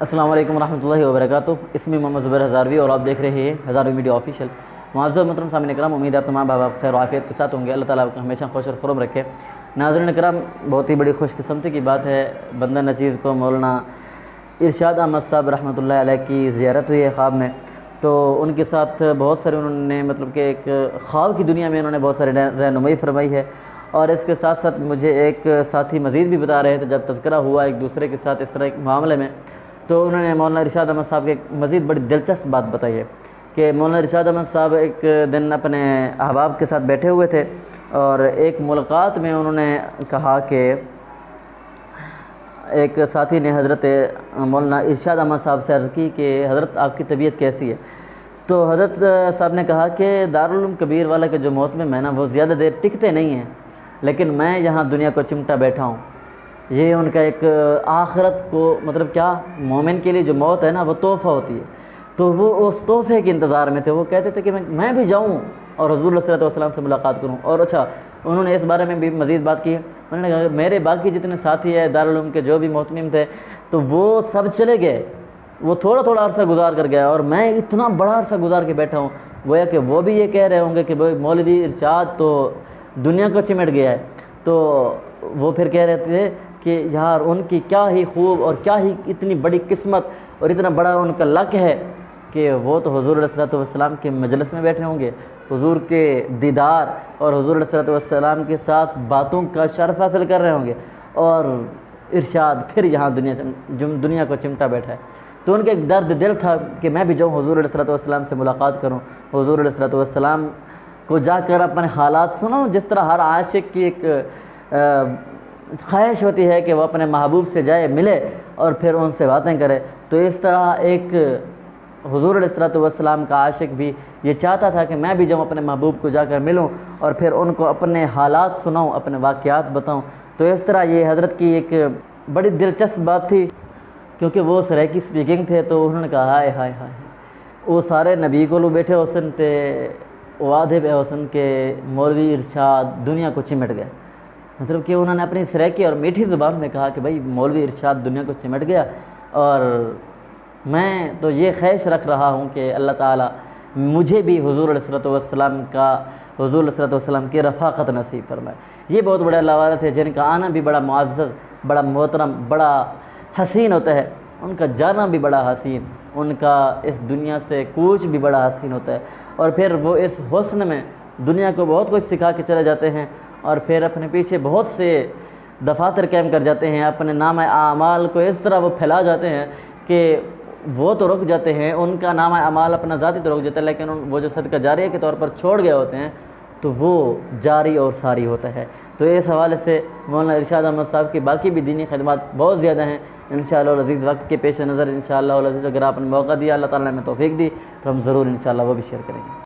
السلام علیکم ورحمۃ اللہ وبرکاتہ۔ اسمی محمد زبیر ہزاروی اور آپ دیکھ رہے ہیں ہزاروی میڈیا آفیشیل۔ معزز محترم سامعین کرام، امید ہے آپ تمام بھائی خیر و عافیت کے ساتھ ہوں گے۔ اللہ تعالیٰ آپ کو ہمیشہ خوش اور خرم رکھے۔ ناظرین کرام، بہت ہی بڑی خوش قسمتی کی بات ہے، بندہ نچیز کو مولانا ارشاد احمد صاحب رحمۃ اللہ علیہ کی زیارت ہوئی ہے خواب میں۔ تو ان کے ساتھ بہت سارے انہوں نے مطلب کہ ایک خواب کی دنیا میں انہوں نے بہت ساری رہنمائی فرمائی ہے، اور اس کے ساتھ ساتھ مجھے ایک ساتھی مزید بھی بتا رہے تھے، جب تذکرہ ہوا ایک دوسرے کے ساتھ اس طرح ایک معاملے میں، تو انہوں نے مولانا ارشاد احمد صاحب کی ایک مزید بڑی دلچسپ بات بتائی ہے کہ مولانا ارشاد احمد صاحب ایک دن اپنے احباب کے ساتھ بیٹھے ہوئے تھے، اور ایک ملاقات میں انہوں نے کہا کہ ایک ساتھی نے حضرت مولانا ارشاد احمد صاحب سے عرض کی کہ حضرت آپ کی طبیعت کیسی ہے؟ تو حضرت صاحب نے کہا کہ دارالعلوم کبیر والا کے جو محتمم ہے نا، وہ زیادہ دیر ٹکتے نہیں ہیں، لیکن میں یہاں دنیا کو چمٹا بیٹھا ہوں۔ یہ ان کا ایک آخرت کو مطلب کیا، مومن کے لیے جو موت ہے نا وہ تحفہ ہوتی ہے، تو وہ اس تحفے کے انتظار میں تھے۔ وہ کہتے تھے کہ میں بھی جاؤں اور حضور صلی اللہ علیہ وسلم سے ملاقات کروں۔ اور اچھا، انہوں نے اس بارے میں بھی مزید بات کی ہے، انہوں نے کہا کہ میرے باقی جتنے ساتھی ہیں دارالعلوم کے جو بھی محتمم تھے، تو وہ سب چلے گئے، وہ تھوڑا تھوڑا عرصہ گزار کر گیا، اور میں اتنا بڑا عرصہ گزار کے بیٹھا ہوں۔ گویا کہ وہ بھی یہ کہہ رہے ہوں گے کہ مولوی ارشاد تو دنیا کو چمٹ گیا ہے۔ تو وہ پھر کہہ رہے تھے کہ یار ان کی کیا ہی خوب اور کیا ہی اتنی بڑی قسمت اور اتنا بڑا ان کا لک ہے کہ وہ تو حضور علیہ السلام کے مجلس میں بیٹھے ہوں گے، حضور کے دیدار اور حضور علیہ السلام کے ساتھ باتوں کا شرف حاصل کر رہے ہوں گے، اور ارشاد پھر یہاں دنیا کو چمٹا بیٹھا ہے۔ تو ان کا ایک درد دل تھا کہ میں بھی جاؤں حضور علیہ السلام سے ملاقات کروں، حضور علیہ السلام کو جا کر اپنے حالات سنوں، جس طرح ہر عاشق کی ایک خواہش ہوتی ہے کہ وہ اپنے محبوب سے جائے، ملے اور پھر ان سے باتیں کرے۔ تو اس طرح ایک حضور علیہ السلام کا عاشق بھی یہ چاہتا تھا کہ میں بھی جاؤں اپنے محبوب کو جا کر ملوں اور پھر ان کو اپنے حالات سناؤں، اپنے واقعات بتاؤں۔ تو اس طرح یہ حضرت کی ایک بڑی دلچسپ بات تھی، کیونکہ وہ سریکی سپیکنگ تھے، تو انہوں نے کہا ہائے ہائے ہائے، وہ سارے نبی کو لو بیٹھے حسن تھے، وعدے پہ حسن کے مولوی ارشاد دنیا کو چمٹ گئے۔ مطلب کہ انہوں نے اپنی سریکی اور میٹھی زبان میں کہا کہ بھائی مولوی ارشاد دنیا کو چمٹ گیا، اور میں تو یہ خواہش رکھ رہا ہوں کہ اللہ تعالیٰ مجھے بھی حضور علیہ حضور علیہ السلام کی رفاقت نصیب فرمائے۔ یہ بہت بڑے اللہ والے تھے، جن کا آنا بھی بڑا معزز، بڑا محترم، بڑا حسین ہوتا ہے، ان کا جانا بھی بڑا حسین، ان کا اس دنیا سے کوچ بھی بڑا حسین ہوتا ہے، اور پھر وہ اس حسن میں دنیا کو بہت کچھ سکھا کے چلے جاتے ہیں، اور پھر اپنے پیچھے بہت سے دفاتر قائم کر جاتے ہیں، اپنے نام اعمال کو اس طرح وہ پھیلا جاتے ہیں کہ وہ تو رک جاتے ہیں، ان کا نام اعمال اپنا ذاتی تو رک جاتا ہے، لیکن وہ جو صدقہ جاریہ کے طور پر چھوڑ گئے ہوتے ہیں تو وہ جاری اور ساری ہوتا ہے۔ تو اس حوالے سے مولانا ارشاد احمد صاحب کی باقی بھی دینی خدمات بہت زیادہ ہیں۔ انشاءاللہ العزیز وقت کے پیش نظر انشاءاللہ العزیز اگر آپ نے موقع دیا، اللہ تعالیٰ نے ہمیں توفیق دی، تو ہم ضرور انشاءاللہ وہ بھی شیئر کریں گے۔